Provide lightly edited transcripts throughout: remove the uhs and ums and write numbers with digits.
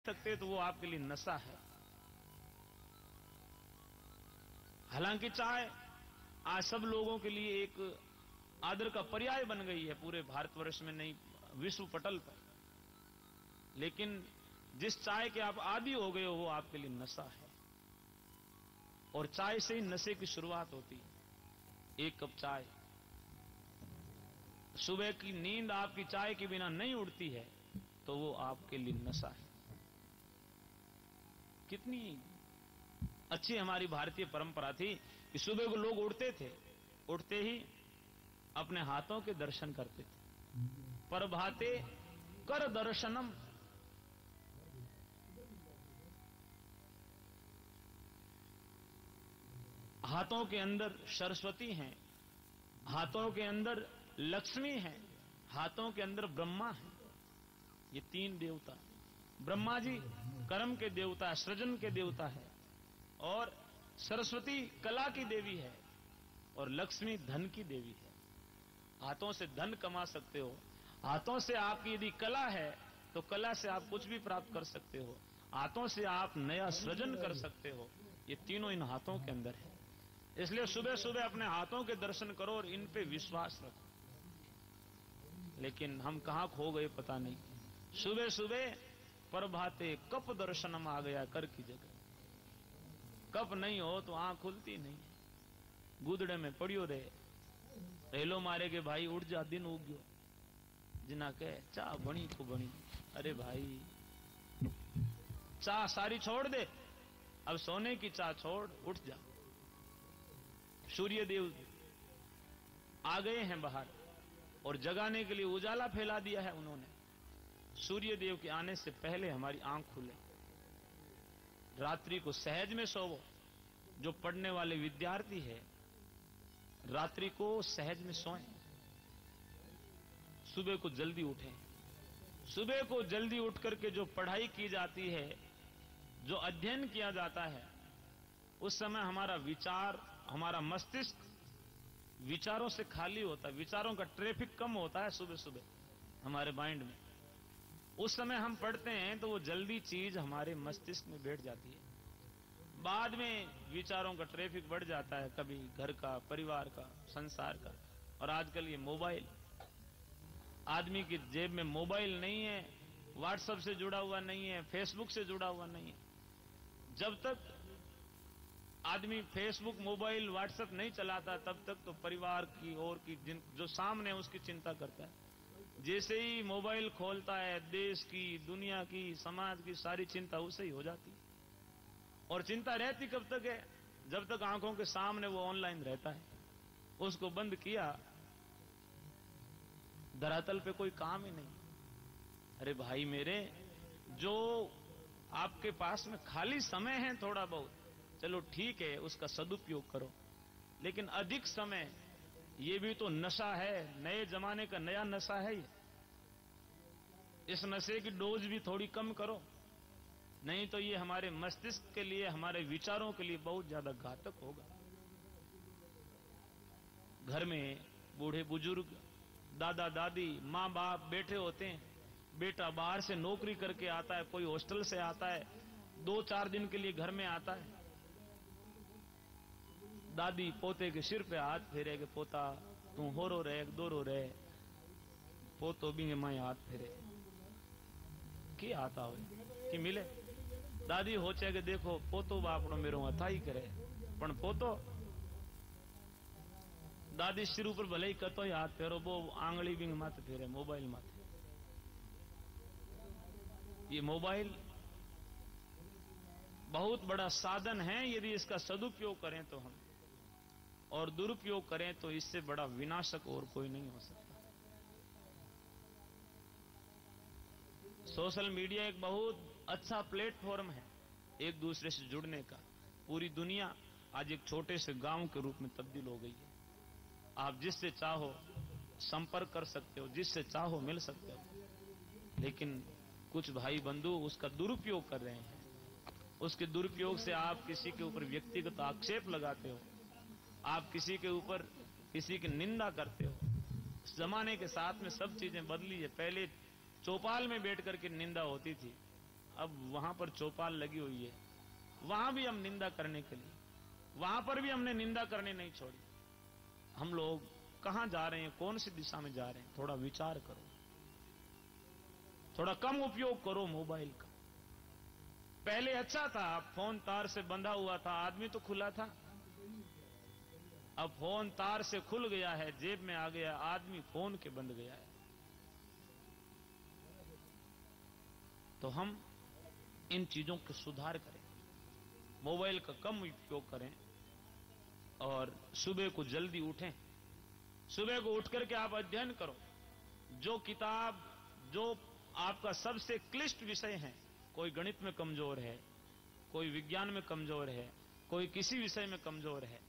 सकते तो वो आपके लिए नशा है। हालांकि चाय आज सब लोगों के लिए एक आदर का पर्याय बन गई है, पूरे भारतवर्ष में नहीं, विश्व पटल पर। लेकिन जिस चाय के आप आदी हो गए हो वो आपके लिए नशा है। और चाय से ही नशे की शुरुआत होती है। एक कप चाय, सुबह की नींद आपकी चाय के बिना नहीं उड़ती है तो वो आपके लिए नशा है। कितनी अच्छी हमारी भारतीय परंपरा थी कि सुबह को लोग उठते थे, उठते ही अपने हाथों के दर्शन करते थे। प्रभाते कर दर्शनम, हाथों के अंदर सरस्वती हैं, हाथों के अंदर लक्ष्मी हैं, हाथों के अंदर ब्रह्मा है। ये तीन देवता, ब्रह्मा जी कर्म के देवता, सृजन के देवता है, और सरस्वती कला की देवी है, और लक्ष्मी धन की देवी है। हाथों से धन कमा सकते हो, हाथों से आपकी यदि कला है तो कला से आप कुछ भी प्राप्त कर सकते हो, हाथों से आप नया सृजन कर सकते हो। ये तीनों इन हाथों के अंदर है। इसलिए सुबह सुबह अपने हाथों के दर्शन करो और इन पे विश्वास रखो। लेकिन हम कहां खो गए पता नहीं। सुबह सुबह प्रभाते कप दर्शनम आ गया कर की जगह। कप नहीं हो तो आंख खुलती नहीं, गुदड़े में पड़ियो रहे। हेलो मारे के भाई उठ जा, दिन उग्यो। जिना कहे चाह बनी को बनी, अरे भाई चाह सारी छोड़ दे, अब सोने की चाह छोड़, उठ जा। सूर्य देव आ गए हैं बाहर और जगाने के लिए उजाला फैला दिया है उन्होंने। सूर्य देव के आने से पहले हमारी आंख खुले। रात्रि को सहज में सोवो। जो पढ़ने वाले विद्यार्थी है रात्रि को सहज में सोएं, सुबह को जल्दी उठें। सुबह को जल्दी उठ करके जो पढ़ाई की जाती है, जो अध्ययन किया जाता है, उस समय हमारा विचार, हमारा मस्तिष्क विचारों से खाली होता है। विचारों का ट्रैफिक कम होता है सुबह सुबह हमारे माइंड में। उस समय हम पढ़ते हैं तो वो जल्दी चीज हमारे मस्तिष्क में बैठ जाती है। बाद में विचारों का ट्रैफिक बढ़ जाता है, कभी घर का, परिवार का, संसार का। और आजकल ये मोबाइल, आदमी की जेब में मोबाइल नहीं है, व्हाट्सएप से जुड़ा हुआ नहीं है, फेसबुक से जुड़ा हुआ नहीं है। जब तक आदमी फेसबुक, मोबाइल, व्हाट्सएप नहीं चलाता तब तक तो परिवार की और की जो सामने है उसकी चिंता करता है। जैसे ही मोबाइल खोलता है, देश की, दुनिया की, समाज की सारी चिंता उसे ही हो जाती है। और चिंता रहती कब तक है? जब तक आंखों के सामने वो ऑनलाइन रहता है। उसको बंद किया, धरातल पे कोई काम ही नहीं। अरे भाई मेरे, जो आपके पास में खाली समय है थोड़ा बहुत, चलो ठीक है, उसका सदुपयोग करो। लेकिन अधिक समय, ये भी तो नशा है, नए जमाने का नया नशा है ये। इस नशे की डोज भी थोड़ी कम करो, नहीं तो ये हमारे मस्तिष्क के लिए, हमारे विचारों के लिए बहुत ज्यादा घातक होगा। घर में बूढ़े बुजुर्ग, दादा दादी, माँ बाप बैठे होते हैं। बेटा बाहर से नौकरी करके आता है, कोई हॉस्टल से आता है, 2-4 दिन के लिए घर में आता है। दादी पोते के सिर पे हाथ फेरे कि पोता तू होरो रहे, दोरो रहे। पोतो भी माए हाथ फेरे की आता हो कि मिले। दादी होचे कि देखो पोतो बापड़ो मेरो हथाई करे, पण पोतो दादी सिर ऊपर भले ही कतो ही हाथ फेरो, वो आंगली भी माथे फेरे मोबाइल माथे। ये मोबाइल बहुत बड़ा साधन है यदि इसका सदुपयोग करें तो हम, और दुरुपयोग करें तो इससे बड़ा विनाशक और कोई नहीं हो सकता। सोशल मीडिया एक बहुत अच्छा प्लेटफॉर्म है एक दूसरे से जुड़ने का। पूरी दुनिया आज एक छोटे से गांव के रूप में तब्दील हो गई है। आप जिससे चाहो संपर्क कर सकते हो, जिससे चाहो मिल सकते हो। लेकिन कुछ भाई बंधु उसका दुरुपयोग कर रहे हैं। उसके दुरुपयोग से आप किसी के ऊपर व्यक्तिगत आक्षेप लगाते हो, आप किसी के ऊपर किसी की निंदा करते हो। इस जमाने के साथ में सब चीजें बदली है। पहले चौपाल में बैठ करके निंदा होती थी, अब वहां पर चौपाल लगी हुई है, वहां भी हम निंदा करने के लिए, वहां पर भी हमने निंदा करने नहीं छोड़ी। हम लोग कहां जा रहे हैं, कौन सी दिशा में जा रहे हैं, थोड़ा विचार करो, थोड़ा कम उपयोग करो मोबाइल का। पहले अच्छा था, फोन तार से बंधा हुआ था, आदमी तो खुला था। अब फोन तार से खुल गया है, जेब में आ गया, आदमी फोन के बंध गया है। तो हम इन चीजों के सुधार करें, मोबाइल का कम उपयोग करें और सुबह को जल्दी उठें। सुबह को उठ करके आप अध्ययन करो। जो किताब, जो आपका सबसे क्लिष्ट विषय है, कोई गणित में कमजोर है, कोई विज्ञान में कमजोर है, कोई किसी विषय में कमजोर है,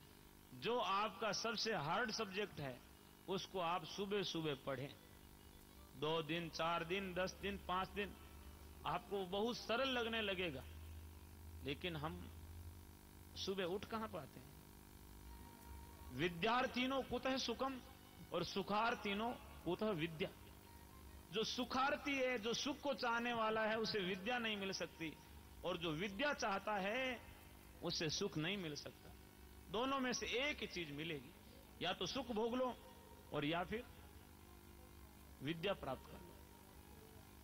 जो आपका सबसे हार्ड सब्जेक्ट है, उसको आप सुबह सुबह पढ़ें। 2 दिन, 4 दिन, 10 दिन, 5 दिन आपको बहुत सरल लगने लगेगा। लेकिन हम सुबह उठ कहां पाते हैं? विद्यार्थिनो कुतः सुखम और सुखार्थिनो कुतः विद्या। जो सुखार्थी है, जो सुख को चाहने वाला है, उसे विद्या नहीं मिल सकती, और जो विद्या चाहता है उसे सुख नहीं मिल सकता। दोनों में से एक ही चीज मिलेगी, या तो सुख भोग लो और या फिर विद्या प्राप्त कर लो।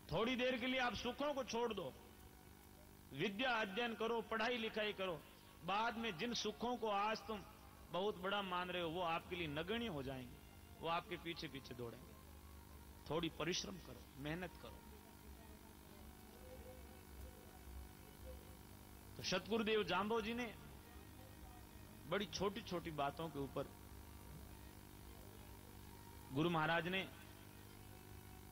थोड़ी देर के लिए आप सुखों को छोड़ दो, विद्या अध्ययन करो, पढ़ाई लिखाई करो। बाद में जिन सुखों को आज तुम बहुत बड़ा मान रहे हो, वो आपके लिए नगण्य हो जाएंगे, वो आपके पीछे पीछे दौड़ेंगे। थोड़ी परिश्रम करो, मेहनत करो। तो सतगुरुदेव जांबो जी ने बड़ी छोटी छोटी बातों के ऊपर गुरु महाराज ने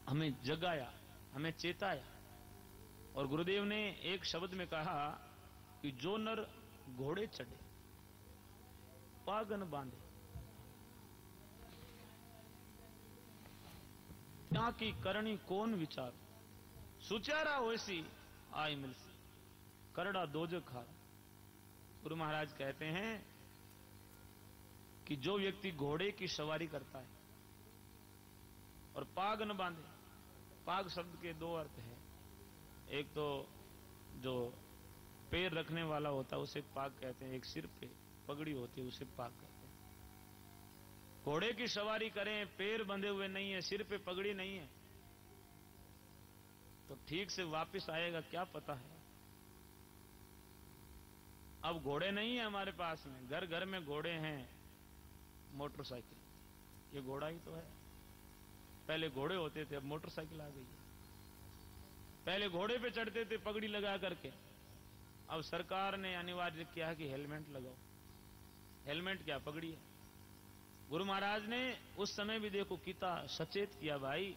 हमें जगाया, हमें चेताया। और गुरुदेव ने एक शब्द में कहा कि जो नर घोड़े चढ़े पागन बांधे, त्या की करणी कौन विचार, सुचारा होसी आय मिलसी, करड़ा दोजक खार। गुरु महाराज कहते हैं कि जो व्यक्ति घोड़े की सवारी करता है और पाग न बांधे, पाग शब्द के 2 अर्थ हैं। एक तो जो पैर रखने वाला होता है उसे पाग कहते हैं, एक सिर पे पगड़ी होती है उसे पाग कहते हैं। घोड़े की सवारी करें, पैर बंधे हुए नहीं है, सिर पे पगड़ी नहीं है, तो ठीक से वापस आएगा क्या पता है। अब घोड़े नहीं है हमारे पास में, घर घर में घोड़े हैं, मोटरसाइकिल, ये घोड़ा ही तो है। पहले घोड़े होते थे, अब मोटरसाइकिल आ गई है। पहले घोड़े पे चढ़ते थे पगड़ी लगा करके, अब सरकार ने अनिवार्य किया कि हेलमेट लगाओ। हेलमेट क्या, पगड़ी है। गुरु महाराज ने उस समय भी देखो कितना सचेत किया, भाई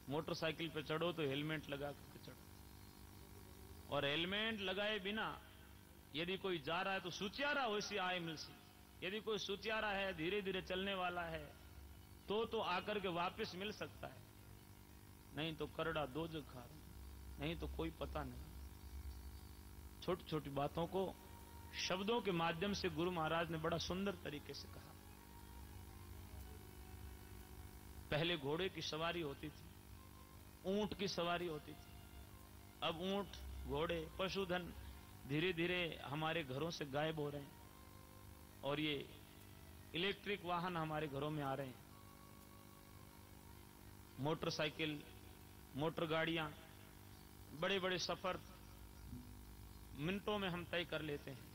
मोटरसाइकिल पे चढ़ो तो हेलमेट लगा करके चढ़ो। और हेलमेट लगाए बिना यदि कोई जा रहा है तो सुचियारा होसी आय मिलसी। यदि कोई सुचियारा है, धीरे धीरे चलने वाला है, तो आकर के वापस मिल सकता है, नहीं तो करड़ा दोजक खार, नहीं तो कोई पता नहीं। छोटी छोटी बातों को शब्दों के माध्यम से गुरु महाराज ने बड़ा सुंदर तरीके से कहा। पहले घोड़े की सवारी होती थी, ऊंट की सवारी होती थी, अब ऊंट, घोड़े, पशुधन धीरे धीरे हमारे घरों से गायब हो रहे हैं, और ये इलेक्ट्रिक वाहन हमारे घरों में आ रहे हैं। मोटरसाइकिल, मोटर गाड़ियां, बड़े बड़े सफर मिनटों में हम तय कर लेते हैं,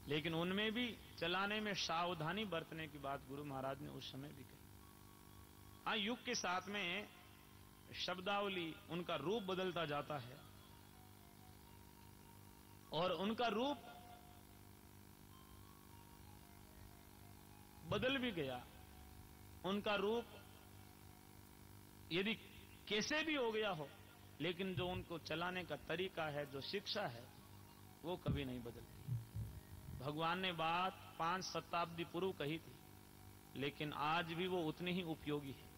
लेकिन उनमें भी चलाने में सावधानी बरतने की बात गुरु महाराज ने उस समय भी कही। हाँ, युग के साथ में शब्दावली, उनका रूप बदलता जाता है, और उनका रूप बदल भी गया। उनका रूप यदि कैसे भी हो गया हो, लेकिन जो उनको चलाने का तरीका है, जो शिक्षा है, वो कभी नहीं बदलती। भगवान ने बात 5 शताब्दी पूर्व कही थी, लेकिन आज भी वो उतनी ही उपयोगी है,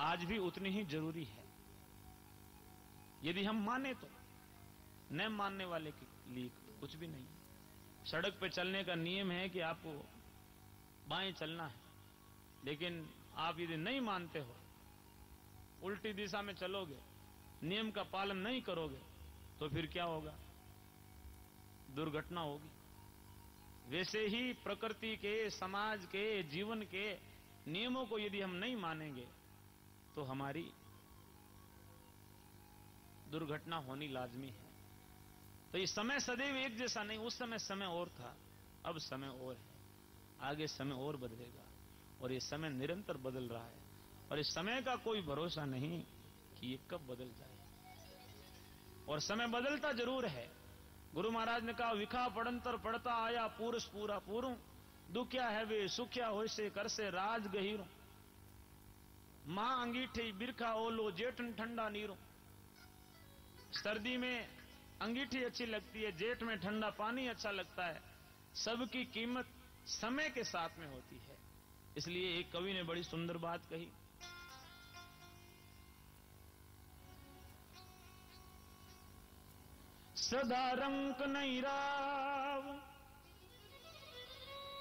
आज भी उतनी ही जरूरी है, यदि हम माने तो। न मानने वाले के लिए कुछ भी नहीं। सड़क पे चलने का नियम है कि आपको बाएं चलना है, लेकिन आप यदि नहीं मानते हो, उल्टी दिशा में चलोगे नियम का पालन नहीं करोगे तो फिर क्या होगा? दुर्घटना होगी। वैसे ही प्रकृति के, समाज के, जीवन के नियमों को यदि हम नहीं मानेंगे तो हमारी दुर्घटना होनी लाजमी है। तो ये समय सदैव एक जैसा नहीं, उस समय समय और था, अब समय और है, आगे समय और बदलेगा, और ये समय निरंतर बदल रहा है, और इस समय का कोई भरोसा नहीं कि ये कब बदल जाए। और समय बदलता जरूर है। गुरु महाराज ने कहा, विखा पड़ंतर पड़ता आया पुरुष पूरा पूरू, दुखिया है वे सुखिया हो से कर से राज गहीरो, मां अंगीठी बिरखा ओलो जेठन ठंडा नीरो। सर्दी में अंगीठी अच्छी लगती है, जेठ में ठंडा पानी अच्छा लगता है। सबकी कीमत समय के साथ में होती है। इसलिए एक कवि ने बड़ी सुंदर बात कही, सदा रंक नहीं राव,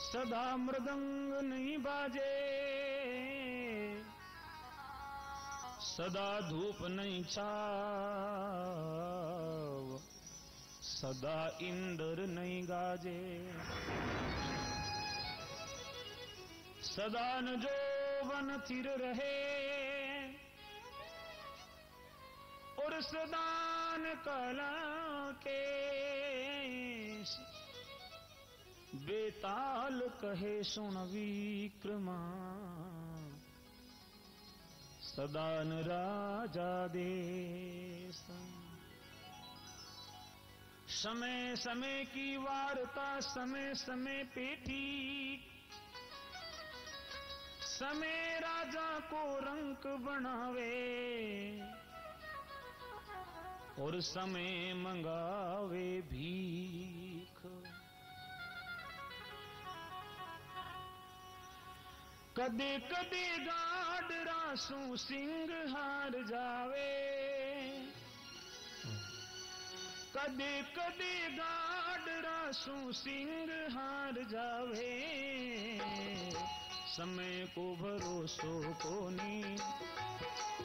सदा मृदंग नहीं बाजे, सदा धूप नहीं छाव, सदा इंद्र नहीं गाजे। सदा न जोवन थिर रहे और सदा न कला के, बेताल कहे सुन विक्रमा, सदा न राजा देश। समय समय की वार्ता समय समय पे ठीक, समय राजा को रंक बनावे और समय मंगावे भीख। कदे कदे गाड रासू सिंह हार जावे, कदे कदे गाड रासू सिंह हार जावे, समय को भरोसो कोनी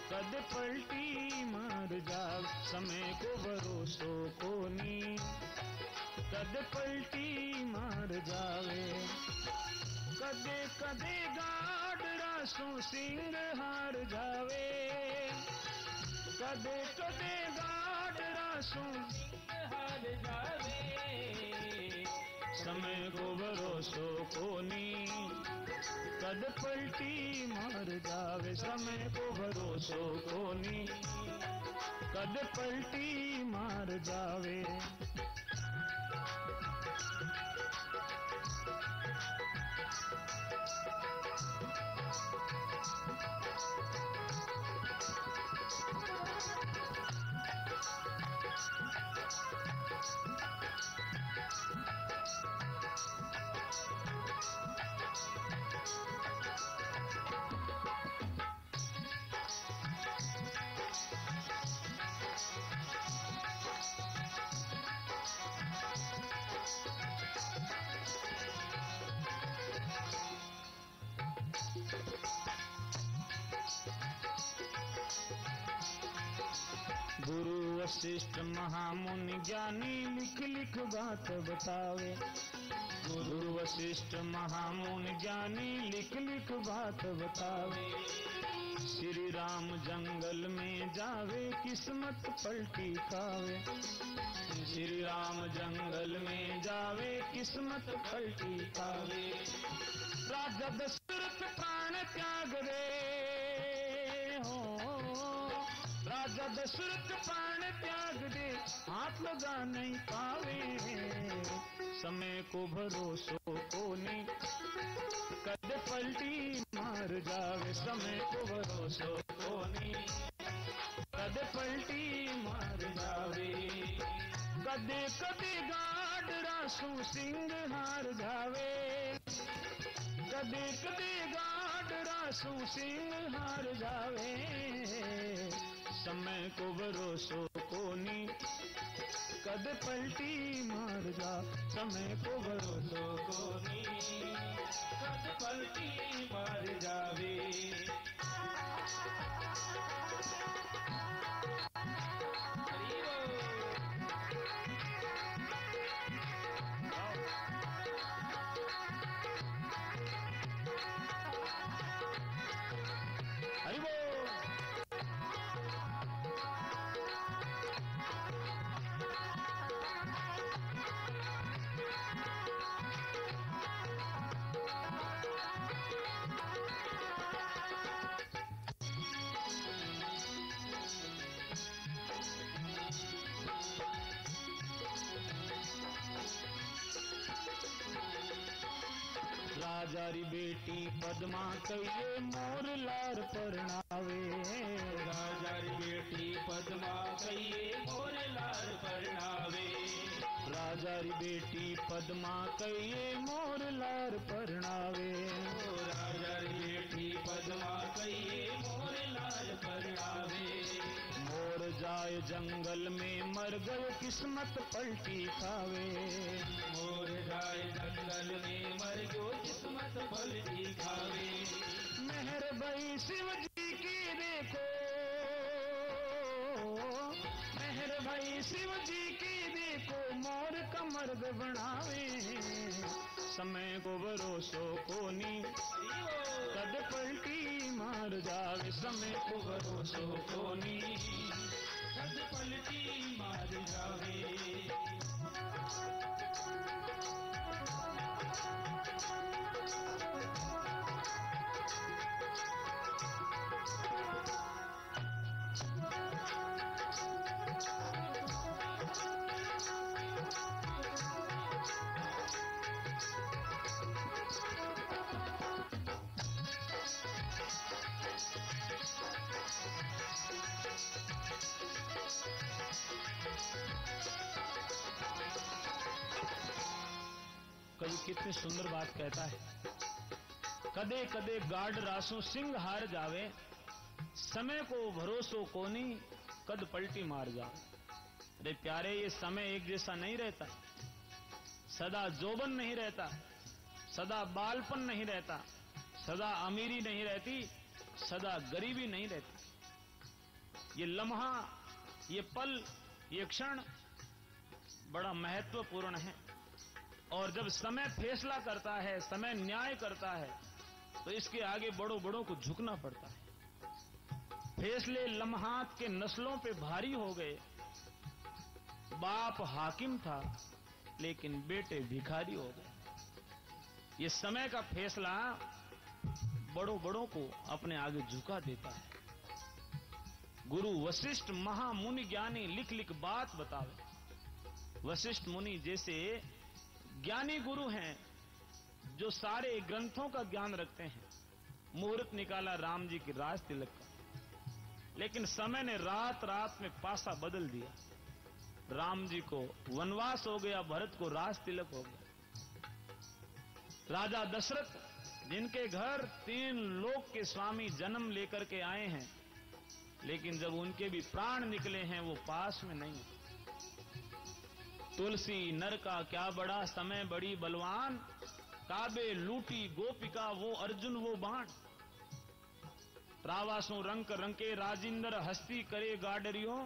कद पलटी मार जावे। समय को भरोसो कोनी कद पलटी मार जावे। कदे कदे गाड रासू सिंह हार जावे, कदे कदे गाड रासू सिंह हार जावे, समय को भरोसो कोनी कद पलटी मार जावे। समय को भरोसो कोनी कद पलटी मार जावे। गुरु वशिष्ठ महामुनि ज्ञानी लिख लिख बात बतावे। गुरु वशिष्ठ महामुनि ज्ञानी लिख लिख बात बतावे। श्री राम जंगल में जावे किस्मत पलटी खावे। श्री राम जंगल में जावे किस्मत पलटी खावे। राजा दशरथ प्राण त्याग दे हो, राजा दशरथ प्राण त्याग दे हाथ लगा नहीं पावे। समय को भरोसो कोनी कद पलटी मार जावे। समय को भरोसो कोनी कद पलटी मार जावे। कदे कदे गाड रासू सिंह हार जावे। कदे कदे गाड रासू सिंह हार जावे। समय को भरोसो कोनी कद पलटी मार जा। समय को भरोसो कोनी कद पलटी मार जावे। राजा री बेटी पद्मा कहिए मोर लार परणावे। राजा री बेटी पद्मा कहिए मोर लार परणावे। राजा री बेटी पद्मा कहिए मोर लार परणावे। राजा री बेटी पद्मा कहिए मोर लार परणावे। मोर जाए जंगल में मर गए किस्मत पलटी खावे। मोर जाए जंगल में मर गयो किस्मत पलटी खावे। मेहर भई शिव जी की देखो, मेहर भई शिव जी की देखो मोर का मर्द बनावे। समय को भरोसो कोनी कद पलटी मार जावे। समय को भरोसो कोनी कद पलटी मार जावे। कवि कितनी सुंदर बात कहता है। कदे कदे गाढ़ रासों सिंह हार जावे। समय को भरोसो कोनी कद पलटी मार जावे। अरे प्यारे, ये समय एक जैसा नहीं रहता। सदा जोबन नहीं रहता, सदा बालपन नहीं रहता, सदा अमीरी नहीं रहती, सदा गरीबी नहीं रहती। ये लम्हा, ये पल, ये क्षण बड़ा महत्वपूर्ण है। और जब समय फैसला करता है, समय न्याय करता है, तो इसके आगे बड़ों बड़ों को झुकना पड़ता है। फैसले लम्हात के नस्लों पे भारी हो गए। बाप हाकिम था लेकिन बेटे भिखारी हो गए। ये समय का फैसला बड़ों बड़ों को अपने आगे झुका देता है। गुरु वशिष्ठ महामुनि ज्ञानी लिख लिख बात बतावे। वशिष्ठ मुनि जैसे ज्ञानी गुरु हैं जो सारे ग्रंथों का ज्ञान रखते हैं। मुहूर्त निकाला राम जी की राज तिलक का, लेकिन समय ने रात रात में पासा बदल दिया। राम जी को वनवास हो गया, भरत को राज तिलक हो गया। राजा दशरथ जिनके घर 3 लोक के स्वामी जन्म लेकर के आए हैं, लेकिन जब उनके भी प्राण निकले हैं वो पास में नहीं। तुलसी नर का क्या बड़ा, समय बड़ी बलवान, काबे लूटी गोपिका वो अर्जुन वो बाण। रावासों रंक रंके राजिंदर हस्ती करे गाडरियों।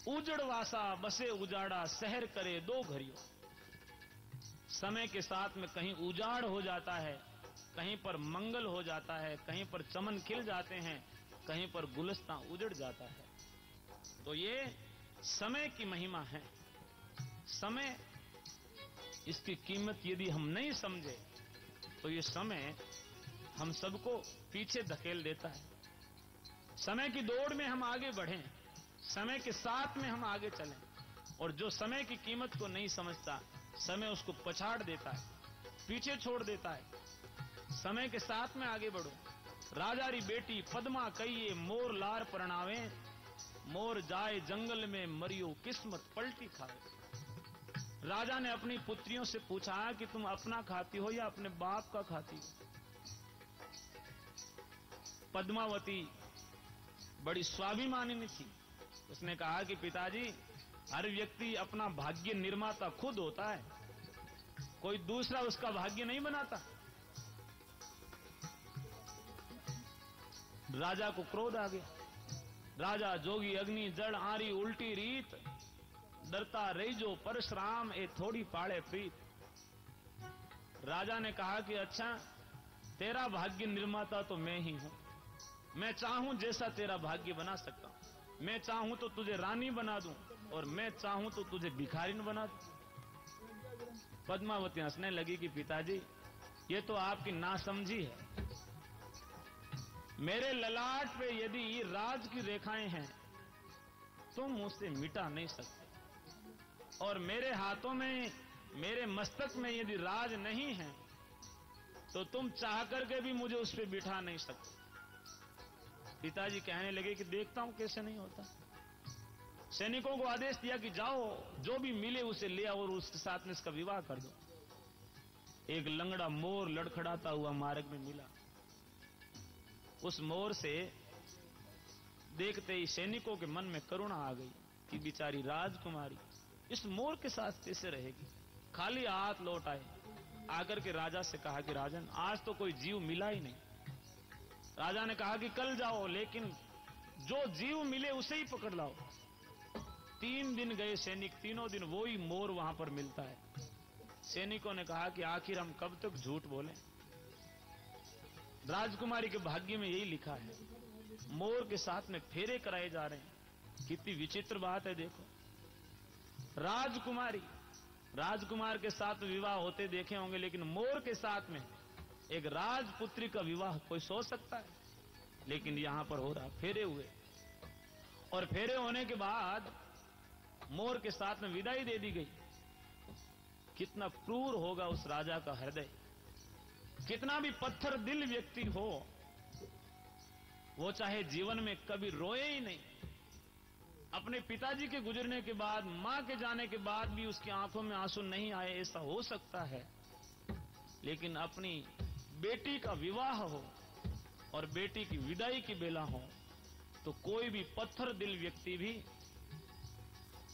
उजड़वासा बसे उजाड़ा शहर करे 2 घरियों। समय के साथ में कहीं उजाड़ हो जाता है, कहीं पर मंगल हो जाता है, कहीं पर चमन खिल जाते हैं, कहीं पर गुलस्तां उजड़ जाता है। तो ये समय की महिमा है। समय, इसकी कीमत यदि हम नहीं समझे तो ये समय हम सबको पीछे धकेल देता है। समय की दौड़ में हम आगे बढ़ें, समय के साथ में हम आगे चलें, और जो समय की कीमत को नहीं समझता, समय उसको पछाड़ देता है, पीछे छोड़ देता है। समय के साथ में आगे बढ़ो। राजा री बेटी पद्मा कहिए मोर लार परणावे। मोर जाए जंगल में मरियो किस्मत पलटी खावे। राजा ने अपनी पुत्रियों से पूछा कि तुम अपना खाती हो या अपने बाप का खाती हो। पद्मावती बड़ी स्वाभिमानी थी। उसने कहा कि पिताजी, हर व्यक्ति अपना भाग्य निर्माता खुद होता है, कोई दूसरा उसका भाग्य नहीं बनाता। राजा को क्रोध आ गया। राजा जोगी अग्नि जड़ आरी उल्टी रीत, डरता रही जो परशुराम ए थोड़ी पाड़े प्रीत। राजा ने कहा कि अच्छा, तेरा भाग्य निर्माता तो मैं ही हूं। मैं चाहूं जैसा तेरा भाग्य बना सकता हूं। मैं चाहूं तो तुझे रानी बना दूं, और मैं चाहूं तो तुझे भिखारिन बना दूं। पद्मावती हंसने लगी कि पिताजी, ये तो आपकी नासमझी है। मेरे ललाट पे यदि राज की रेखाएं हैं, तुम उसे मिटा नहीं सकते, और मेरे हाथों में मेरे मस्तक में यदि राज नहीं है तो तुम चाह करके भी मुझे उस पर बिठा नहीं सकते। पिताजी कहने लगे कि देखता हूं कैसे नहीं होता। सैनिकों को आदेश दिया कि जाओ, जो भी मिले उसे ले आओ और उसके साथ में इसका विवाह कर दो। एक लंगड़ा मोर लड़खड़ाता हुआ मार्ग में मिला। उस मोर से देखते ही सैनिकों के मन में करुणा आ गई कि बेचारी राजकुमारी इस मोर के साथ कैसे रहेगी। खाली हाथ लौट आए, आकर के राजा से कहा कि राजन, आज तो कोई जीव मिला ही नहीं। राजा ने कहा कि कल जाओ, लेकिन जो जीव मिले उसे ही पकड़ लाओ। 3 दिन गए सैनिक, तीनों दिन वो ही मोर वहां पर मिलता है। सैनिकों ने कहा कि आखिर हम कब तक झूठ बोलें। राजकुमारी के भाग्य में यही लिखा है, मोर के साथ में फेरे कराए जा रहे हैं। कितनी विचित्र बात है देखो। राजकुमारी राजकुमार के साथ विवाह होते देखे होंगे, लेकिन मोर के साथ में एक राजपुत्री का विवाह कोई सोच सकता है? लेकिन यहां पर हो रहा, फेरे हुए। और फेरे होने के बाद मोर के साथ में विदाई दे दी गई। कितना क्रूर होगा उस राजा का हृदय। कितना भी पत्थर दिल व्यक्ति हो, वो चाहे जीवन में कभी रोए ही नहीं। अपने पिताजी के गुजरने के बाद, मां के जाने के बाद भी उसकी आंखों में आंसू नहीं आए, ऐसा हो सकता है। लेकिन अपनी बेटी का विवाह हो और बेटी की विदाई की बेला हो, तो कोई भी पत्थर दिल व्यक्ति भी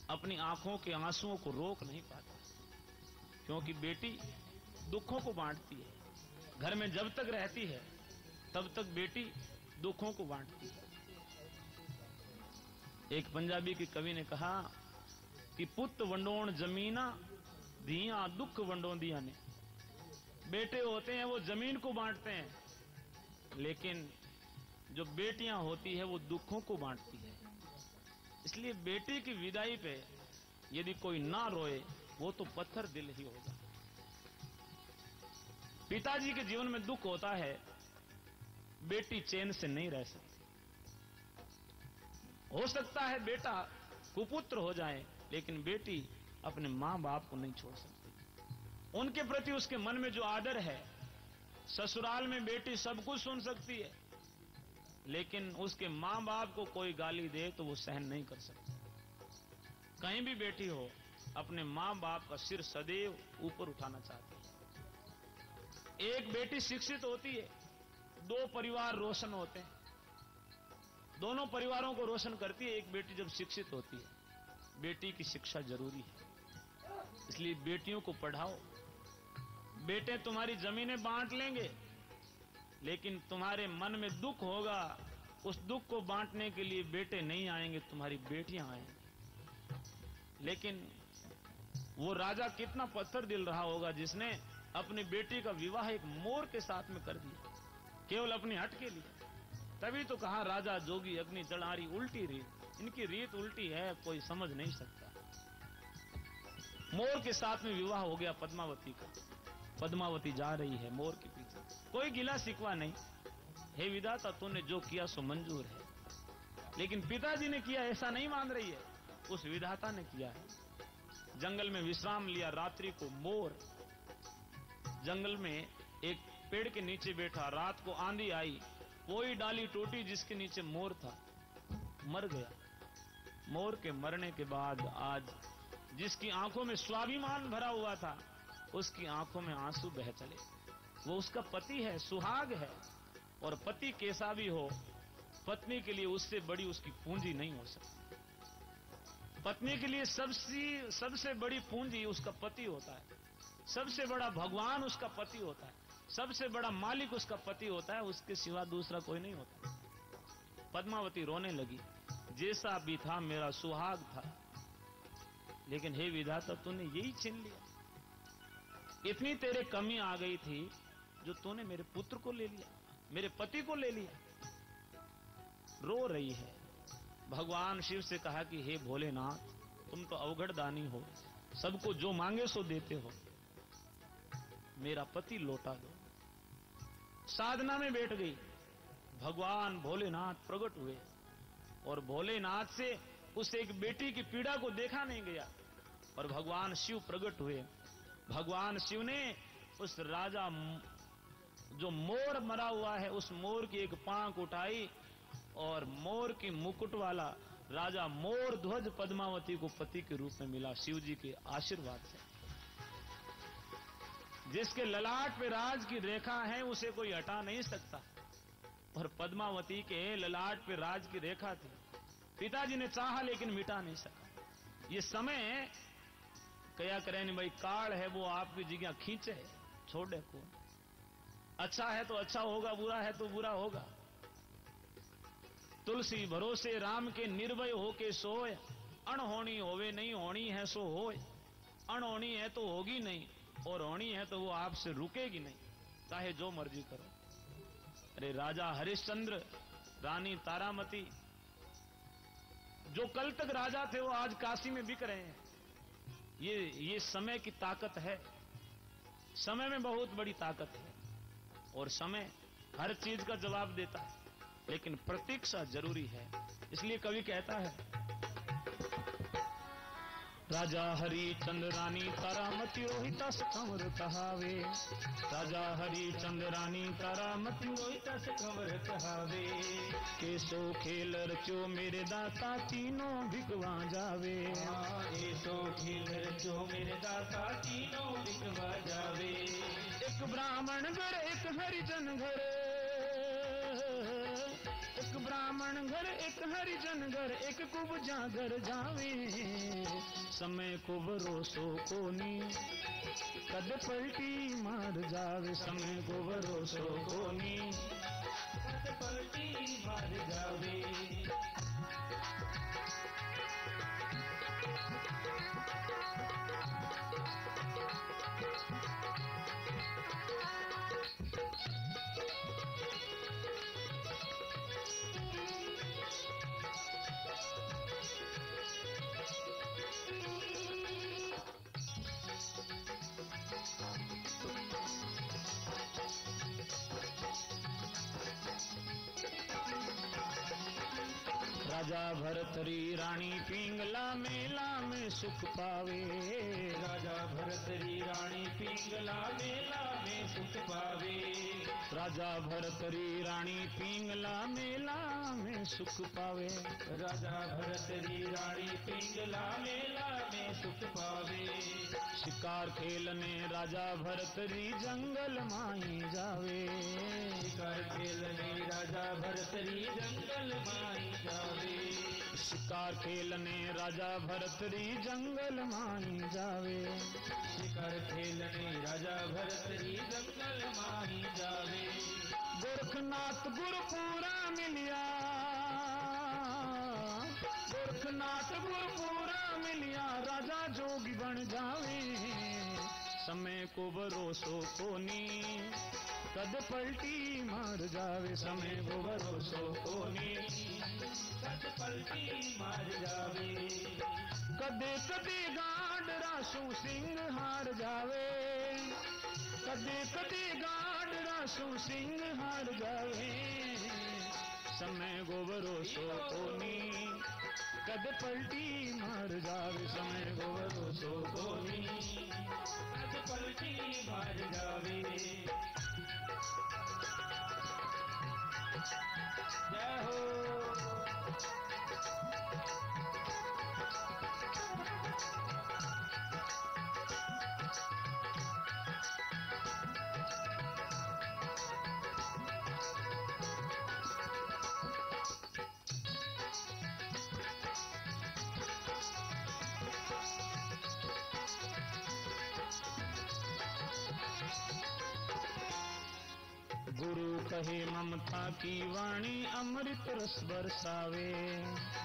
अपनी आंखों के आंसुओं को रोक नहीं पाता। क्योंकि बेटी दुखों को बांटती है। घर में जब तक रहती है तब तक बेटी दुखों को बांटती है। एक पंजाबी के कवि ने कहा कि पुत वंडोण जमीना धिया दुख वंडों दिया ने। बेटे होते हैं वो जमीन को बांटते हैं, लेकिन जो बेटियां होती है वो दुखों को बांटती है। इसलिए बेटी की विदाई पे यदि कोई ना रोए, वो तो पत्थर दिल ही होगा। पिताजी के जीवन में दुख होता है, बेटी चैन से नहीं रह सकती। हो सकता है बेटा कुपुत्र हो जाए, लेकिन बेटी अपने मां बाप को नहीं छोड़ सकती। उनके प्रति उसके मन में जो आदर है, ससुराल में बेटी सब कुछ सुन सकती है, लेकिन उसके मां बाप को कोई गाली दे तो वो सहन नहीं कर सकती। कहीं भी बेटी हो, अपने मां बाप का सिर सदैव ऊपर उठाना चाहती है। एक बेटी शिक्षित होती है, 2 परिवार रोशन होते हैं। दोनों परिवारों को रोशन करती है एक बेटी जब शिक्षित होती है। बेटी की शिक्षा जरूरी है, इसलिए बेटियों को पढ़ाओ। बेटे तुम्हारी जमीनें बांट लेंगे, लेकिन तुम्हारे मन में दुख होगा, उस दुख को बांटने के लिए बेटे नहीं आएंगे, तुम्हारी बेटियां आएंगी। लेकिन वो राजा कितना पत्थर दिल रहा होगा जिसने अपनी बेटी का विवाह एक मोर के साथ में कर दिया, केवल अपनी हट के लिए। तभी तो कहा राजा जोगी अग्नि जड़ारी उल्टी रीत। इनकी रीत उल्टी है, कोई समझ नहीं सकता। मोर के साथ में विवाह हो गया पद्मावती का। पद्मावती जा रही है मोर के पीछे, कोई गिला शिकवा नहीं। हे विधाता, तूने जो किया सो मंजूर है। लेकिन पिताजी ने किया ऐसा नहीं मान रही है, उस विधाता ने किया है। जंगल में विश्राम लिया रात्रि को मोर। जंगल में एक पेड़ के नीचे बैठा, रात को आंधी आई, कोई डाली टूटी जिसके नीचे मोर था, मर गया। मोर के मरने के बाद आज जिसकी आंखों में स्वाभिमान भरा हुआ था, उसकी आंखों में आंसू बह चले। वो उसका पति है, सुहाग है। और पति कैसा भी हो, पत्नी के लिए उससे बड़ी उसकी पूंजी नहीं हो सकती। पत्नी के लिए सबसे बड़ी पूंजी उसका पति होता है। सबसे बड़ा भगवान उसका पति होता है। सबसे बड़ा मालिक उसका पति होता है, उसके सिवा दूसरा कोई नहीं होता। पद्मावती रोने लगी, जैसा भी था मेरा सुहाग था, लेकिन हे विधाता, तूने यही छीन लिया। इतनी तेरे कमी आ गई थी जो तूने मेरे पुत्र को ले लिया, मेरे पति को ले लिया। रो रही है। भगवान शिव से कहा कि हे भोलेनाथ, तुम तो अवघड़ दानी हो, सबको जो मांगे सो देते हो, मेरा पति लौटा दो। साधना में बैठ गई। भगवान भोलेनाथ प्रकट हुए और भोलेनाथ से उस एक बेटी की पीड़ा को देखा नहीं गया। और भगवान शिव प्रकट हुए भगवान शिव ने उस राजा जो मोर मरा हुआ है उस मोर की एक पांख उठाई और मोर की मुकुट वाला राजा मोर ध्वज पद्मावती को पति के रूप में मिला शिव जी के आशीर्वाद से। जिसके ललाट पे राज की रेखा है उसे कोई हटा नहीं सकता, और पद्मावती के ललाट पे राज की रेखा थी। पिताजी ने चाहा लेकिन मिटा नहीं सका। ये समय क्या करें भाई, काल है वो आपकी जगह खींचे छोड़े को। अच्छा है तो अच्छा होगा, बुरा है तो बुरा होगा। तुलसी भरोसे राम के निर्भय होके सोए, अणहोनी होवे नहीं होनी है सो होए। अणहोनी है तो होगी नहीं, और होनी है तो वो आपसे रुकेगी नहीं, चाहे जो मर्जी करो। अरे राजा हरिश्चंद्र, रानी तारामती, जो कल तक राजा थे वो आज काशी में बिक रहे हैं। ये समय की ताकत है। समय में बहुत बड़ी ताकत है, और समय हर चीज का जवाब देता है, लेकिन प्रतीक्षा जरूरी है। इसलिए कवि कहता है, राजा हरिचंद्र रानी तारामती रोहितस कंवर कहावे। राजा हरिचंद्र रानी तारामती रोहितस कंवर कहावे। केसो खेल रचो मेरे दाता तीनों भिगवा जावे। केसो खेल रचो मेरे दाता तीनों भिगवा जावे। एक ब्राह्मण घर एक हरिजन घर, एक ब्राह्मण घर एक हरिजन घर, एक कुबजा घर जावे। समय को भरोसो कोनी कद पलटी मार जावे। समय को भरोसो कोनी कद पलटी मार जावे। राजा भरतरी रानी पिंगला मेला में सुख पावे। राजा भरतरी रानी पिंगला मेला में सुख पावे। राजा भरतरी रानी पिंगला मेला में सुख पावे। राजा भरतरी रानी पिंगला मेला में सुख पावे। शिकार खेलने राजा भरतरी जंगल माही जावे। शिकार खेलने राजा भरतरी जंगल माही जावे। शिकार खेलने राजा भरतरी जंगल माही जावे। शिकार खेलने राजा भरतरी जंगल माही जावे। गोरखनाथ गुरपुरा मिलिया, गोरखनाथ गुरपुरा मिलिया, राजा जोगी बन जावे। समय को भरोसो कोनी कद पलटी मार जावे। समय को भरोसो कोनी कद पलटी मार जावे। कदे कदे गांड रासू सिंह हार जावे। कदे कदे गांड रासू सिंह हार जावे। समय को भरोसो कोनी कद पलटी मार जावे। समय को भरोसो कोनी कद पलटी मार जावे। जय हो। गुरु कहे ममता की वाणी अमृत रस बरसावे।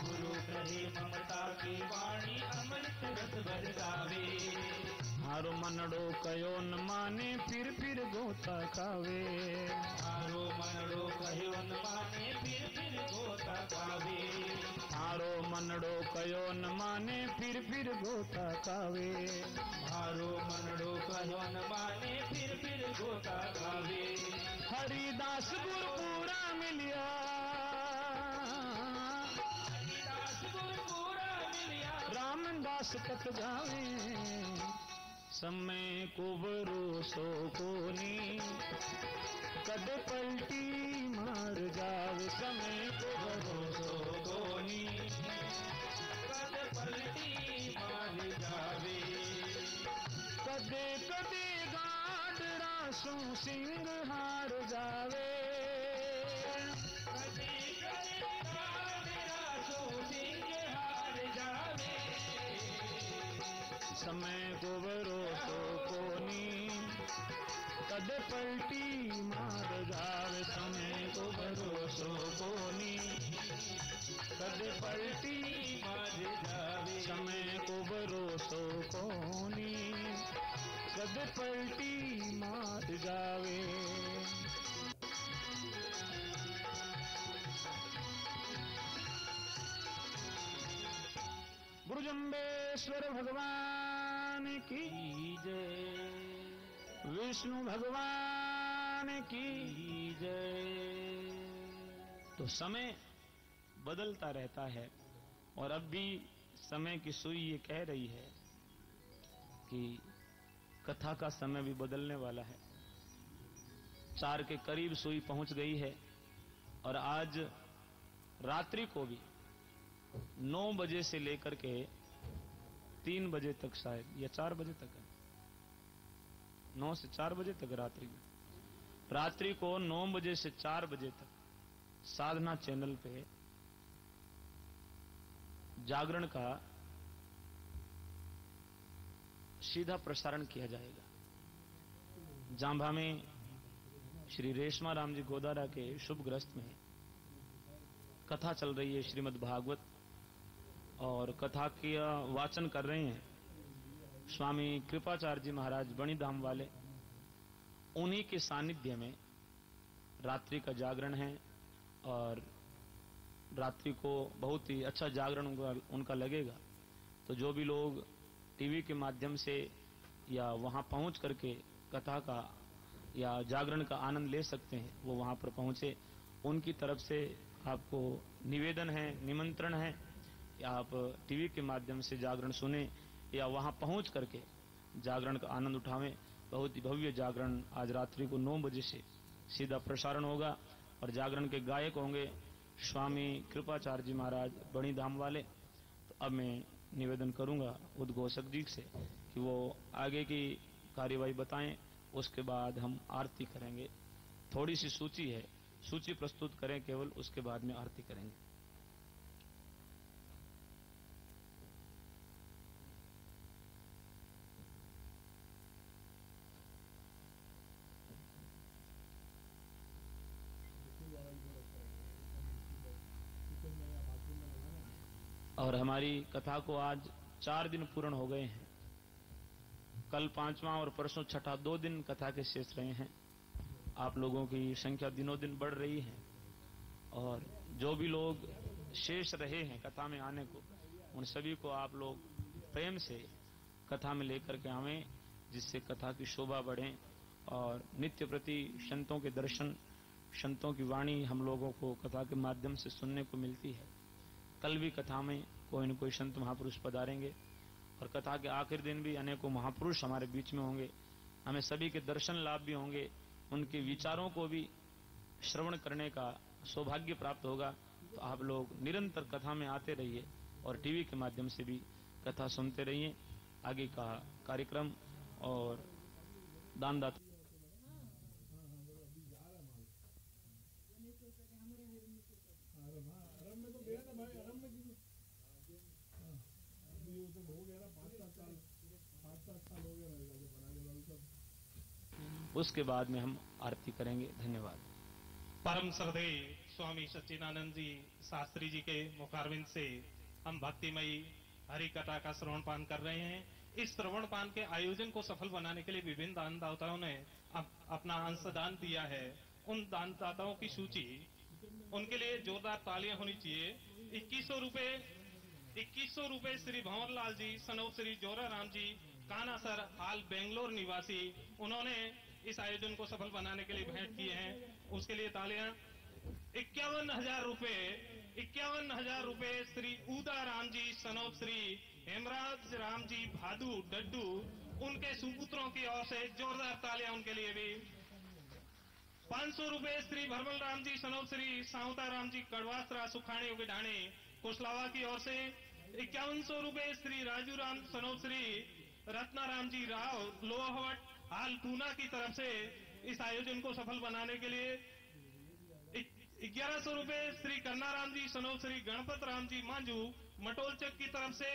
गुरु कहे ममता की वाणी अमृत रस बरसावे। हारो मनड़ो कयो न माने फिर गोता खावे। हारो मनड़ो कयो न माने फिर गोता खावे। हारो मनड़ो कयो न माने फिर गोता खावे। हारो मनड़ो कयो न माने फिर गोता खावे। हरिदास गुरपुरा मिलिया, हरिदास गुरपुरा मिलिया, रामदास कत जावे। समय को भरोसो कोनी, कद पलटी मार जावे। समय को भरोसो कोनी, कद पलटी मार जावे। कदे कदे गांड रासू सिंह हार जावे। कदे कदे गांड रासू सिंह हार जावे। समय को भरोसो कोनी, कद पलटी मार जावे। समय को भरोसो कोनी, कद पलटी मार जावे। समय को भरोसो कोनी, कद पलटी मार जावे। गुरुजम्बेश्वर भगवान की जय, विष्णु भगवान की जय। तो समय बदलता रहता है और अब भी समय की सुई ये कह रही है कि कथा का समय भी बदलने वाला है। 4 के करीब सुई पहुंच गई है और आज रात्रि को भी 9 बजे से लेकर के 3 बजे तक, शायद या 4 बजे तक है, 9 से 4 बजे तक रात्रि को 9 बजे से 4 बजे तक साधना चैनल पे जागरण का सीधा प्रसारण किया जाएगा। जांभा में श्री रेशमा राम जी गोदारा के शुभ ग्रस्त में कथा चल रही है, श्रीमद् भागवत, और कथा की वाचन कर रहे हैं स्वामी कृपाचार्य जी महाराज बणी धाम वाले। उन्हीं के सानिध्य में रात्रि का जागरण है और रात्रि को बहुत ही अच्छा जागरण उनका लगेगा। तो जो भी लोग टीवी के माध्यम से या वहां पहुंच करके कथा का या जागरण का आनंद ले सकते हैं, वो वहां पर पहुंचे। उनकी तरफ से आपको निवेदन है, निमंत्रण है कि आप टीवी के माध्यम से जागरण सुने या वहां पहुंच करके जागरण का आनंद उठावें। बहुत ही भव्य जागरण आज रात्रि को 9 बजे से सीधा प्रसारण होगा और जागरण के गायक होंगे स्वामी कृपाचार्य जी महाराज बणी धाम वाले। तो अब मैं निवेदन करूंगा उद्घोषक जी से कि वो आगे की कार्यवाही बताएं, उसके बाद हम आरती करेंगे। थोड़ी सी सूची है, सूची प्रस्तुत करें केवल, उसके बाद में आरती करेंगे। और हमारी कथा को आज 4 दिन पूर्ण हो गए हैं। कल 5वां और परसों छठा 2 दिन कथा के शेष रहे हैं। आप लोगों की संख्या दिनों दिन बढ़ रही है और जो भी लोग शेष रहे हैं कथा में आने को, उन सभी को आप लोग प्रेम से कथा में लेकर के आवें, जिससे कथा की शोभा बढ़े और नित्य प्रति संतों के दर्शन, संतों की वाणी हम लोगों को कथा के माध्यम से सुनने को मिलती है। कल भी कथा में कोई न कोई संत महापुरुष पधारेंगे और कथा के आखिर दिन भी अनेकों महापुरुष हमारे बीच में होंगे। हमें सभी के दर्शन लाभ भी होंगे, उनके विचारों को भी श्रवण करने का सौभाग्य प्राप्त होगा। तो आप लोग निरंतर कथा में आते रहिए और टीवी के माध्यम से भी कथा सुनते रहिए। आगे का कार्यक्रम और दानदाता उसके बाद में हम आरती करेंगे। धन्यवाद। परम श्रद्धेय स्वामी सच्चिदानंद जी शास्त्री जी के मुखारविंद से हम भक्तिमयी हरि कथा का श्रवण पान कर रहे हैं। इस श्रवण पान के आयोजन को सफल बनाने के लिए विभिन्न दानदाताओं ने अपना अंशदान दिया है। उन दानदाताओं की सूची, उनके लिए जोरदार तालियां होनी चाहिए। 2100 रुपए श्री भंवर लाल जी सनोप श्री जोरा राम जी कानासर, हाल बेंगलोर निवासी, उन्होंने इस आयोजन को सफल बनाने के लिए भेंट किए हैं। उसके लिए तालियां। 51,000 रुपए श्री उदा राम जी सनोप श्री हेमराज राम जी भादू डड्डू, उनके सुपुत्रों की ओर से जोरदार तालियां उनके लिए भी। 500 रुपए श्री भरमल राम जी सनोप श्री सावता राम जी कड़वासरा सुखाणी उगिढाणे कुशलावा की ओर से। 5100 रुपए श्री राजू राम सनोप श्री रत्नाराम जी राव लोहवट हाल पूना की तरफ से इस आयोजन को सफल बनाने के लिए। 1100 रुपए श्री कन्नाराम जी सनोप श्री गणपत राम जी मांझू मटोलचक की तरफ से।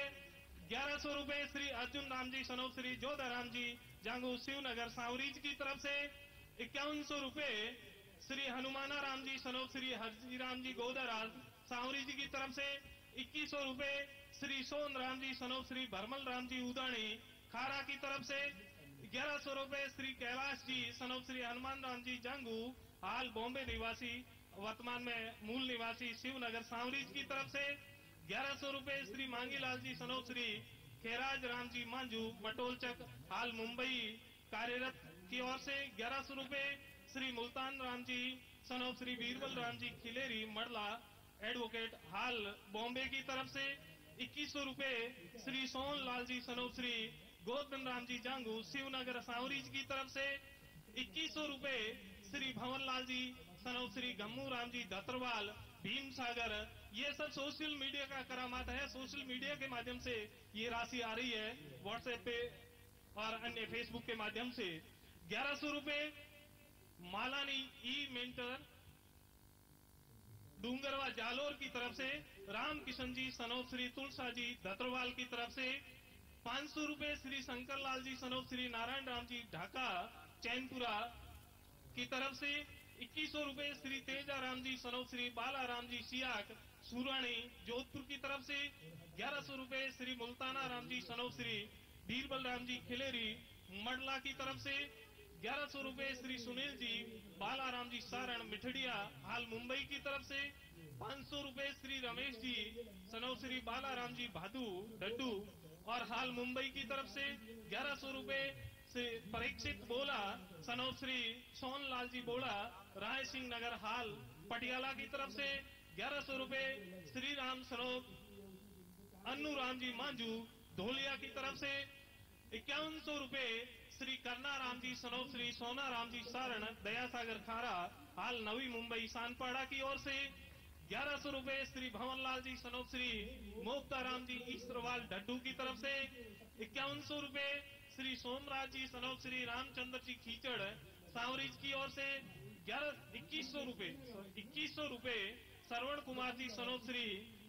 1100 रुपए श्री अर्जुन राम जी सनोप श्री जोधा राम जी जांगू शिवनगर सांवरीज की तरफ से। 5100 रुपए श्री हनुमाना राम जी सनोप श्री हरजी राम जी गोदाराज सांवरीज की तरफ से। 2100 रुपए श्री सोन राम जी सनोप श्री भरमल राम जी उदाणी खारा की तरफ से। 1100 रुपए श्री कैलाश जी सनोप श्री हनुमान राम जी जांगू हाल बॉम्बे निवासी वर्तमान में मूल निवासी शिवनगर सांवरीज की तरफ से। 1100 रुपए श्री मांगीलाल जी सनोप श्री खेराज राम जी मांझू मटोलचक हाल मुंबई कार्यरत की ओर से। 1100 रुपए श्री मुल्तान राम जी सनोप श्री बीरबल राम जी खिलेरी मरला एडवोकेट हाल बॉम्बे की तरफ से। 2100 रुपए श्री सोहन लाल जी सनोप श्री गोवर्धन राम जी जांगू शिवनगर सांवरीज की तरफ से। 2100 रुपए श्री भवन लाल जी सनोप श्री गम्मू राम जी धतरवाल भीम सागर। ये सब सोशल मीडिया का करामात है। सोशल मीडिया के माध्यम से ये राशि आ रही है, व्हाट्सएप पे और अन्य फेसबुक के माध्यम से। 1100 रुपए मालानी ई मेंटर डूंगरवा जालोर की तरफ से राम किशन जी सनोप श्री तुलसा जी धतरवाल की तरफ से। 500 रुपए श्री शंकर लाल जी सनोप श्री नारायण राम जी ढाका चैनपुरा की तरफ से। 2100 रुपए श्री तेजा राम जी सनोप श्री बाला राम जी सियाक सुराणी जोधपुर की तरफ से। 1100 रुपए श्री मुल्ताना राम जी सनोप श्री बीरबल राम जी खिलेरी मडला की तरफ से। 1100 रुपए श्री सुनील जी बाला राम जी सारण मिठड़िया हाल मुंबई की तरफ से। 500 रुपए श्री रमेश जी सनोप श्री बाला राम जी भादू डड्डू और हाल मुंबई की तरफ से। 1100 रुपए से परीक्षित बोला सनोप श्री सोनलाल जी बोला राय सिंह नगर हाल पटियाला की तरफ से। 1100 रुपए श्री राम सनोप अन्नू राम जी मांझू धोलिया की तरफ से। 5100 रुपए श्री करना राम जी सनोप श्री सोना राम जी सारण दयासागर खारा हाल नवी मुंबई सानपाड़ा की ओर से। 1100 रुपए श्री भवनलाल जी सनोप श्री मोक्ता राम जी ईश्वरवाल डड्डू की तरफ से। 5100 रुपए श्री सोमराज जी सनोप श्री रामचंद्र जी खीचड़ सांवरीज की ओर से। 2100 रुपए श्रवण कुमार जी सनोप श्री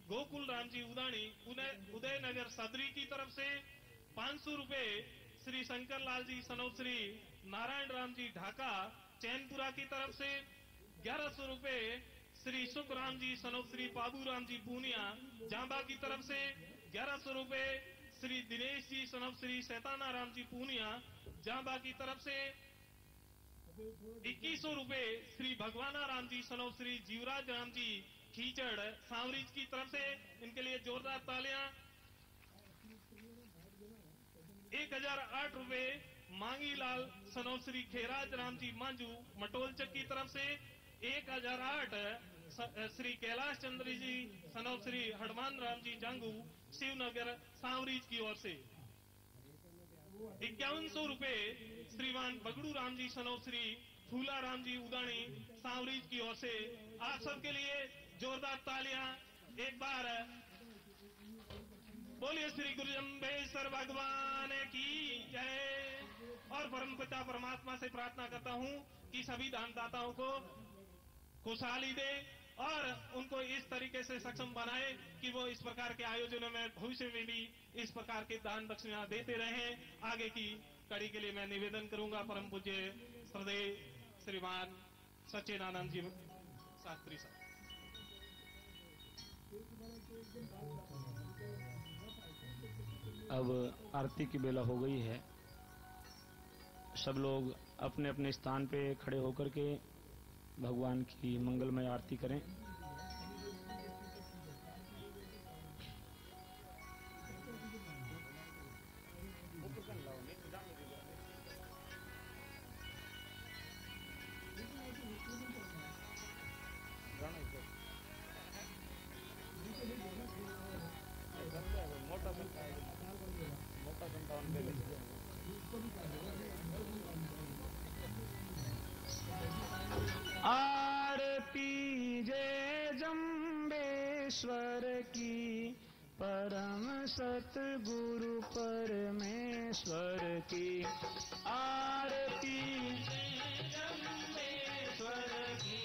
गोकुल राम जी उदानी उदयनगर सदरी की तरफ से। 500 रुपए श्री शंकर लाल जी सनोप श्री नारायण राम जी ढाका चैनपुरा की तरफ से। 1100 रुपए श्री सुख राम जी सनोप श्री बाबू राम जी पूनिया जांबा की तरफ से। 1100 रुपए श्री दिनेश जी सनोप श्री सैताना राम जी पूनिया जांबा की तरफ से। 2100 रुपए श्री भगवाना राम जी सनोप श्री जीवराज राम जी खीचड़ सांवरीज की तरफ से। इनके लिए जोरदार तालियां। 1008 रुपए मांगीलाल सनोप श्री खेराज राम जी मांझू मटोलचक की तरफ से। 1008 श्री कैलाश चंद्र जी सनोप श्री हनुमान राम जी जांगू शिवनगर सांवरीज की ओर से। 5100 रुपए श्रीमान बगड़ू राम जी सनोप श्री फूला राम जी उदानी सांवरीज की ओर से। आप सबके लिए जोरदार तालियां। एक बार बोलिए श्री गुरु जम्बेश्वर भगवान की जय। और परमपिता परमात्मा से प्रार्थना करता हूं कि सभी दानदाताओं को खुशहाली दे और उनको इस तरीके से सक्षम बनाए कि वो इस प्रकार के आयोजनों में भविष्य में भी इस प्रकार के दान दक्षिणा देते रहें। आगे की कड़ी के लिए मैं निवेदन करूंगा परम पूज्य श्रद्धेय श्रीमान सच्चिदानंद जी शास्त्री साहब। अब आरती की बेला हो गई है। सब लोग अपने अपने स्थान पे खड़े होकर के भगवान की मंगलमय आरती करें। मोटा आरती जय जम्बेश्वर की, परम सतगुरु परमेश्वर की। आरती जय जम्बेश्वर की,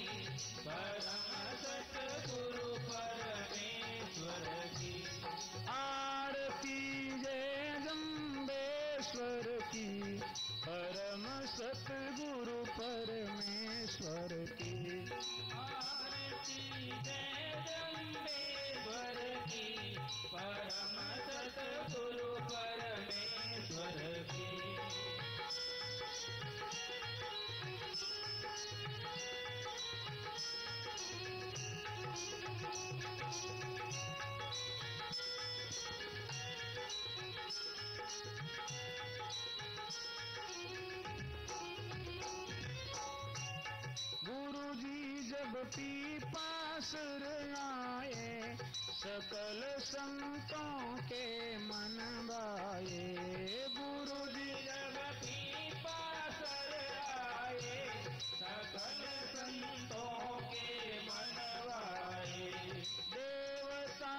परम सतगुरु परमेश्वर की। आरती जय जम्बेश्वर की, परम सतगुरु परमेश्वर की। आरती जय जम्बेश्वर की, परम सतगुरु परमेश्वर की। गुरु जी जब पीपासुर आए, सकल संतों के मन भाए। गुरु जी जब पीपासुर आए, सकल संतों के मन भाए। देवता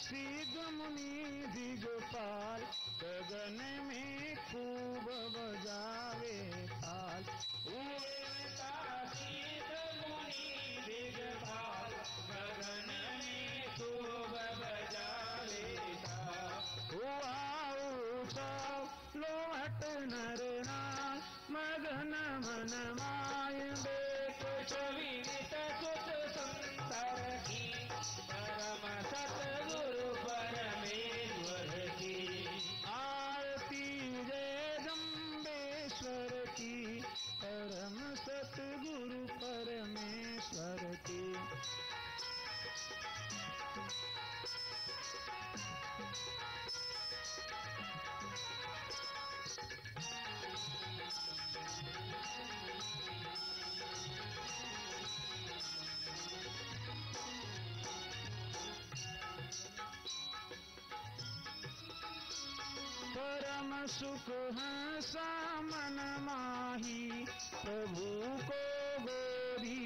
सिद्ध मुनि दिगपाल, गगन में खूब बजावे ताल। देवता सिद्ध मुनि दिगपाल, गगन में खूब बजावे ताल। हुआ उत्सव लोहट नर नार, मगन मन माय देखो छवि सुत सुंदर की। परम सतगुरु परमेश्वर की। आरती जय जम्बेश्वर की, परम सतगुरु परमेश्वर की। परम सुख है सामन माही, प्रभु को गोदी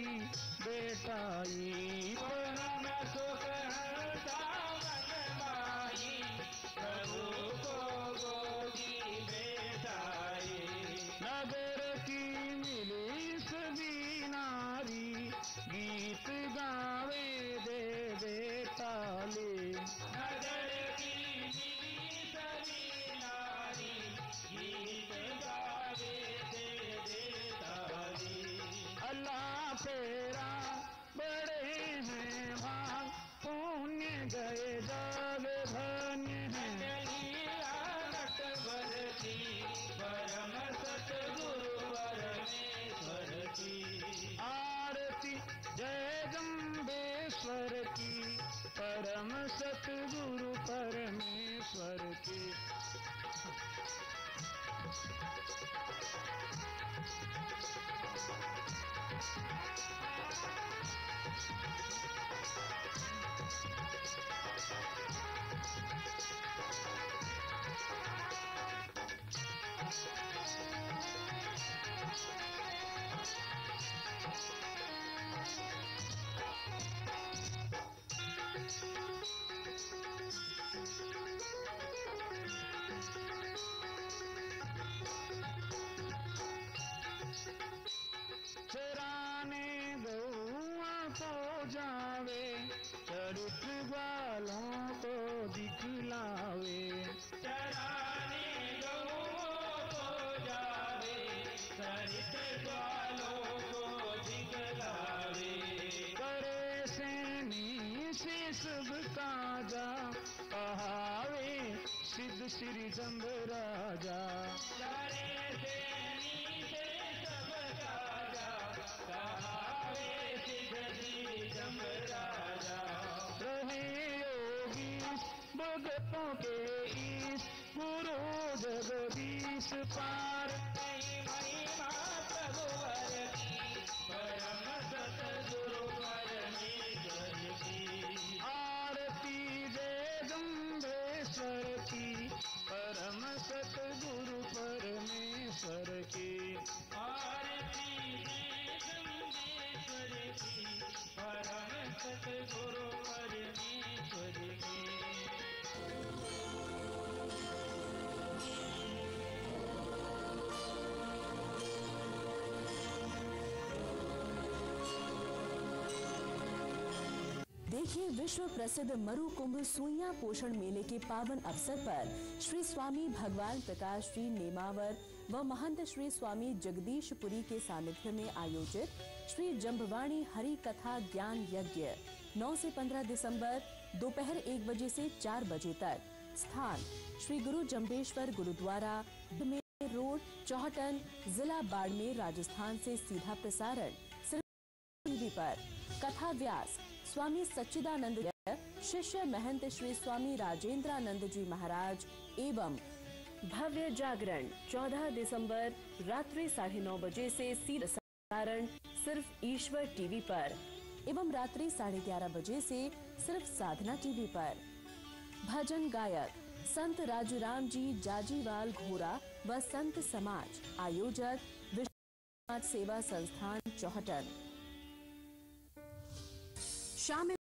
बेटाई। परम सुख है सामन माही, प्रभु को गोदी बेटाई। नगर की मिली सभी नारी, गीत गावे दे दे ताली। नगर की मिली सभी नारी, गीत गावे दे दे ताली। अल्लाह फेरा बड़े हैं भाग, पुण्य गए जग धन्य है। नटवर की, परम सतगुरु परमेश्वर की। आरती जय जम्बेश्वर की, परम सतगुरु परमेश्वर की। चराने गौआ को जावे, चरित्र ग्वालों को दिखलावे। चराने गौओं को जावे, चरित्र ग्वालों को दिखलावे। करे सैनी से सब काजा, कहावे सिद्ध श्री जम्ब राजा। करे सैनी से सब काजा, कहावे सिद्ध श्री जम्ब राजा। रहे योगी भगतों के ईश, गुरु जगदीश पार। महिमा प्रभुवर की, परम सतगुरु परमेश्वर की। आरती जय जम्बेश्वर की, परम सतगुरु परमेश्वर सद्गुरु परमेश्वर के। देखिए, विश्व प्रसिद्ध मरु कुंभ सुइया पोषण मेले के पावन अवसर पर श्री स्वामी भगवान प्रकाश जी नेमावर व महंत श्री स्वामी जगदीशपुरी के सानिध्य में आयोजित श्री जंबवाणी हरि कथा ज्ञान यज्ञ 9 से 15 दिसंबर दोपहर 1 बजे से 4 बजे तक। स्थान श्री गुरु जंबेश्वर गुरुद्वारा में रोड, चौहटन, जिला बाड़मेर, राजस्थान से सीधा प्रसारण सिर्फ टीवी पर। कथा व्यास स्वामी सच्चिदानंद, शिष्य महंत श्री स्वामी राजेंद्रानंद जी महाराज एवं भव्य जागरण 14 दिसंबर रात्रि 9:30 बजे से सीधा प्रसारण सिर्फ ईश्वर टीवी पर एवं रात्रि 11:30 बजे से सिर्फ साधना टीवी पर। भजन गायक संत राजूराम जी जाजीवाल घोरा व संत समाज। आयोजक विश्व समाज सेवा संस्थान चौहटन। शामिल